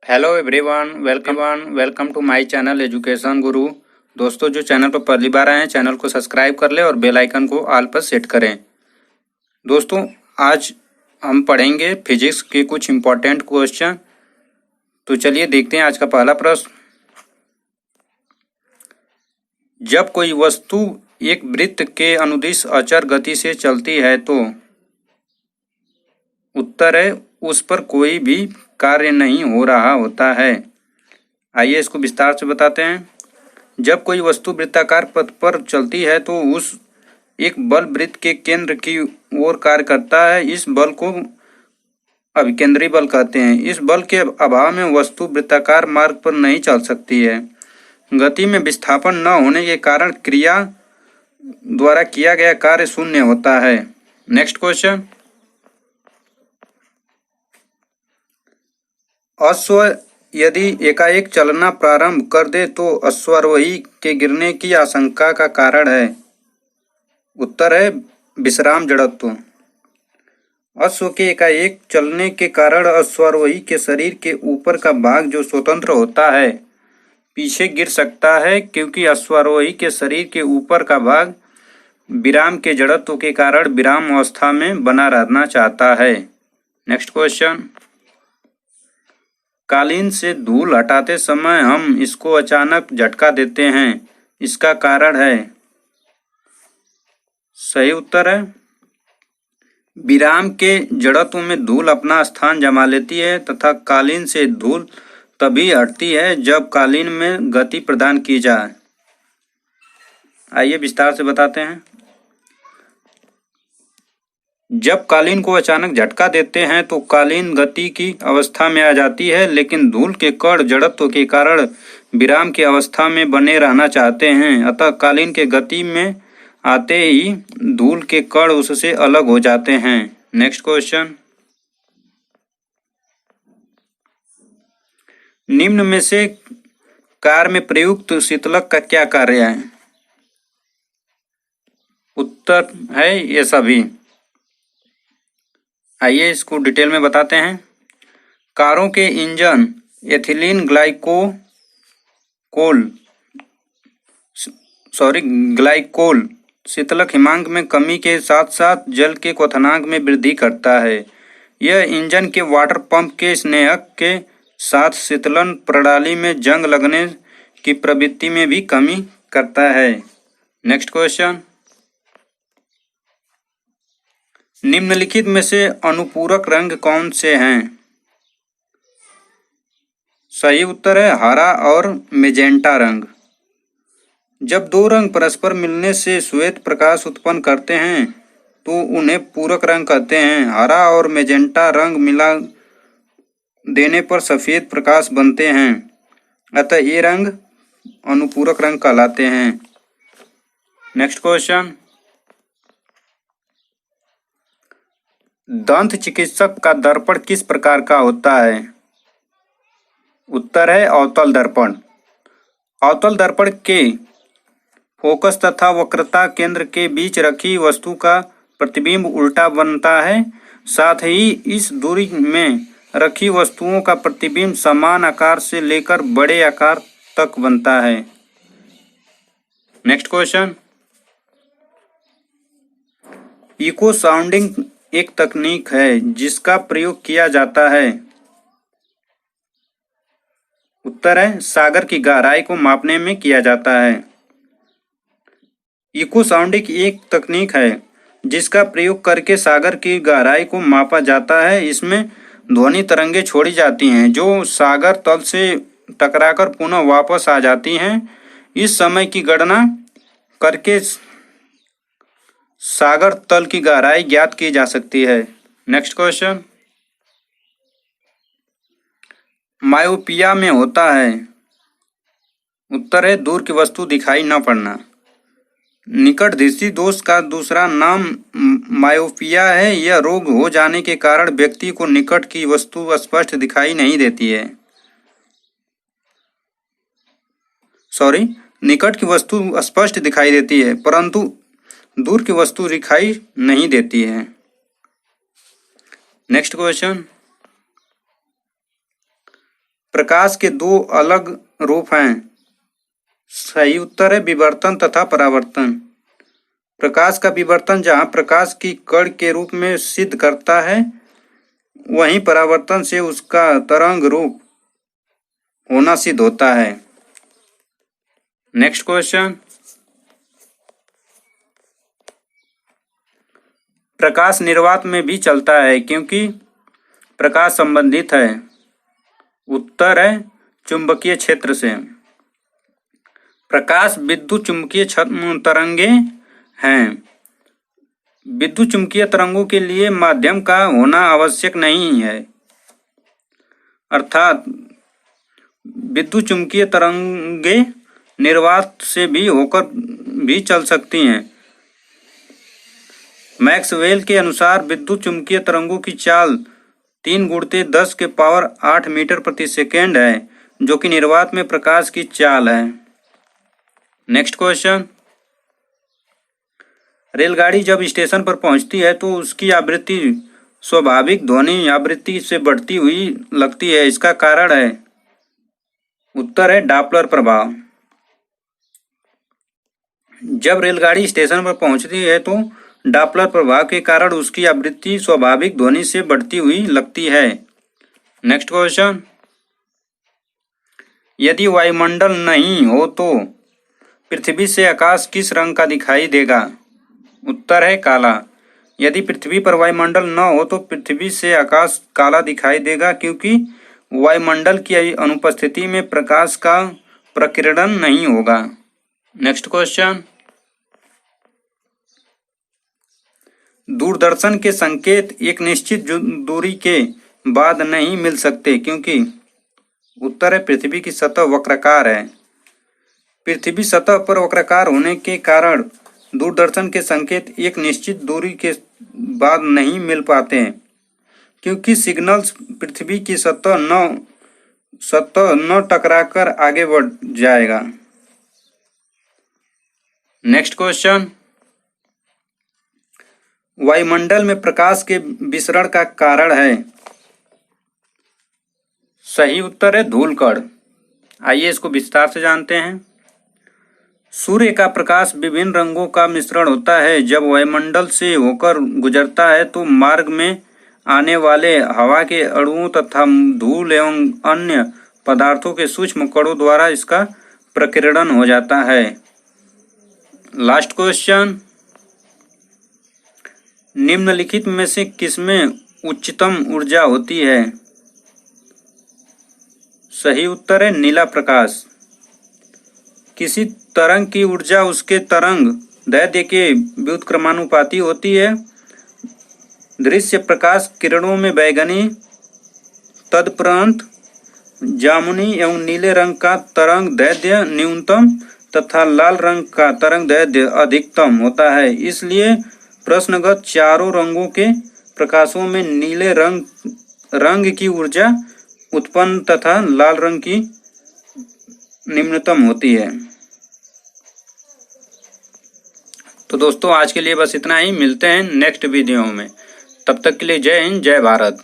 Hello everyone, welcome to my channel Education Guru. दोस्तों, जो channel पर पहली बार आए हैं चैनल को सब्सक्राइब कर लें और बेल आइकन को ऑल पर सेट करें। दोस्तों, आज हम पढ़ेंगे फिजिक्स के कुछ इम्पोर्टेंट क्वेश्चन। तो चलिए देखते हैं आज का पहला प्रश्न। जब कोई वस्तु एक वृत्त के अनुदिश अचर गति से चलती है तो उत्तर है उस पर कोई भी कार्य नहीं हो रहा होता है। आइए इसको विस्तार से बताते हैं। जब कोई वस्तु वृत्ताकार पथ पर चलती है तो उस एक बल वृत्त के केंद्र की ओर कार्य करता है। इस बल को अभिकेंद्री बल कहते हैं। इस बल के अभाव में वस्तु वृत्ताकार मार्ग पर नहीं चल सकती है। गति में विस्थापन न होने के कारण क्रिया द्वारा किया गया कार्य शून्य होता है। Next question. अश्व यदि एकाएक चलना प्रारंभ कर दे तो अश्वारोही के गिरने की आशंका का कारण है। उत्तर है विश्राम जड़त्व। अश्व के एकाएक चलने के कारण अश्वारोही के शरीर के ऊपर का भाग जो स्वतंत्र होता है पीछे गिर सकता है, क्योंकि अश्वारोही के शरीर के ऊपर का भाग विराम के जड़त्व के कारण विराम अवस्था में बना रहना चाहता है। Next question. कालीन से धूल हटाते समय हम इसको अचानक झटका देते हैं, इसका कारण है। सही उत्तर है विराम के जड़त्व में धूल अपना स्थान जमा लेती है तथा कालीन से धूल तभी हटती है जब कालीन में गति प्रदान की जाए। आइए विस्तार से बताते हैं। जब कालीन को अचानक झटका देते हैं तो कालीन गति की अवस्था में आ जाती है, लेकिन धूल के कण जड़त्व के कारण विराम की अवस्था में बने रहना चाहते हैं। अतः कालीन के गति में आते ही धूल के कण उससे अलग हो जाते हैं। Next question. निम्न में से कार में प्रयुक्त शीतलक का क्या कार्य है। उत्तर है ये सभी। आइए इसको डिटेल में बताते हैं। कारों के इंजन एथिलीन ग्लाइकोल शीतलक हिमांक में कमी के साथ साथ जल के क्वथनांक में वृद्धि करता है। यह इंजन के वाटर पंप के स्नेहक के साथ शीतलन प्रणाली में जंग लगने की प्रवृत्ति में भी कमी करता है। Next question. निम्नलिखित में से अनुपूरक रंग कौन से हैं। सही उत्तर है हरा और मेजेंटा रंग। जब दो रंग परस्पर मिलने से श्वेत प्रकाश उत्पन्न करते हैं तो उन्हें पूरक रंग कहते हैं। हरा और मेजेंटा रंग मिला देने पर सफेद प्रकाश बनते हैं, अतः ये रंग अनुपूरक रंग कहलाते हैं। Next question. दंत चिकित्सक का दर्पण किस प्रकार का होता है। उत्तर है अवतल दर्पण। अवतल दर्पण के फोकस तथा वक्रता केंद्र के बीच रखी वस्तु का प्रतिबिंब उल्टा बनता है। साथ ही इस दूरी में रखी वस्तुओं का प्रतिबिंब समान आकार से लेकर बड़े आकार तक बनता है। Next question. इको साउंडिंग एक तकनीक है जिसका प्रयोग किया जाता है। उत्तर है सागर की गहराई को मापने में किया जाता है। इको साउंडिंग एक तकनीक है जिसका प्रयोग करके सागर की गहराई को मापा जाता है। इसमें ध्वनि तरंगें छोड़ी जाती हैं जो सागर तल से टकराकर पुनः वापस आ जाती हैं। इस समय की गणना करके सागर तल की गहराई ज्ञात की जा सकती है। Next question. मायोपिया में होता है। उत्तर है दूर की वस्तु दिखाई न पड़ना। निकट दृष्टि दोष का दूसरा नाम मायोपिया है। यह रोग हो जाने के कारण व्यक्ति को निकट की वस्तु स्पष्ट दिखाई नहीं देती है। निकट की वस्तु स्पष्ट दिखाई देती है परंतु दूर की वस्तु दिखाई नहीं देती है। Next question. प्रकाश के दो अलग रूप हैं। सही उत्तर है विवर्तन तथा परावर्तन। प्रकाश का विवर्तन जहाँ प्रकाश की कण के रूप में सिद्ध करता है, वहीं परावर्तन से उसका तरंग रूप होना सिद्ध होता है। नेक्स्ट क्वेश्चन, प्रकाश निर्वात में भी चलता है क्योंकि प्रकाश संबंधित है। उत्तर है चुंबकीय क्षेत्र से। प्रकाश विद्युत चुंबकीय तरंगे हैं। विद्युत चुंबकीय तरंगों के लिए माध्यम का होना आवश्यक नहीं है, अर्थात विद्युत चुंबकीय तरंगे निर्वात से भी होकर भी चल सकती हैं। मैक्सवेल के अनुसार विद्युत चुंबकीय तरंगों की चाल 3×10⁸ मीटर प्रति सेकेंड है, जो कि निर्वात में प्रकाश की चाल है। नेक्स्ट क्वेश्चन, रेलगाड़ी जब स्टेशन पर पहुंचती है तो उसकी आवृत्ति स्वाभाविक ध्वनि आवृत्ति से बढ़ती हुई लगती है, इसका कारण है। उत्तर है डॉपलर प्रभाव। जब रेलगाड़ी स्टेशन पर पहुंचती है तो डॉपलर प्रभाव के कारण उसकी आवृत्ति स्वाभाविक ध्वनि से बढ़ती हुई लगती है। नेक्स्ट क्वेश्चन, यदि वायुमंडल नहीं हो तो पृथ्वी से आकाश किस रंग का दिखाई देगा? उत्तर है काला। यदि पृथ्वी पर वायुमंडल न हो तो पृथ्वी से आकाश काला दिखाई देगा, क्योंकि वायुमंडल की अनुपस्थिति में प्रकाश का प्रकीर्णन नहीं होगा। नेक्स्ट क्वेश्चन, दूरदर्शन के संकेत एक निश्चित दूरी के बाद नहीं मिल सकते क्योंकि? उत्तर है पृथ्वी की सतह वक्राकार है। पृथ्वी सतह पर वक्राकार होने के कारण दूरदर्शन के संकेत एक निश्चित दूरी के बाद नहीं मिल पाते हैं, क्योंकि सिग्नल्स पृथ्वी की सतह न टकराकर आगे बढ़ जाएगा। नेक्स्ट क्वेश्चन, वायुमंडल में प्रकाश के विसरण का कारण है। सही उत्तर है धूलकण। आइए इसको विस्तार से जानते हैं। सूर्य का प्रकाश विभिन्न रंगों का मिश्रण होता है। जब वायुमंडल से होकर गुजरता है तो मार्ग में आने वाले हवा के अणुओं तथा धूल एवं अन्य पदार्थों के सूक्ष्म कणों द्वारा इसका प्रकीर्णन हो जाता है। लास्ट क्वेश्चन, निम्नलिखित में से किसमें उच्चतम ऊर्जा होती है? सही उत्तर है नीला प्रकाश। किसी तरंग की ऊर्जा उसके तरंग दैर्घ्य के व्युत्क्रमानुपाती होती है। दृश्य प्रकाश किरणों में बैगनी, तदुपरांत जामुनी एवं नीले रंग का तरंग दैर्घ्य न्यूनतम तथा लाल रंग का तरंग दैर्घ्य अधिकतम होता है। इसलिए प्रश्नगत चारों रंगों के प्रकाशों में नीले रंग की ऊर्जा उत्पन्न तथा लाल रंग की निम्नतम होती है। तो दोस्तों आज के लिए बस इतना ही। मिलते हैं नेक्स्ट वीडियो में। तब तक के लिए जय हिंद, जय भारत।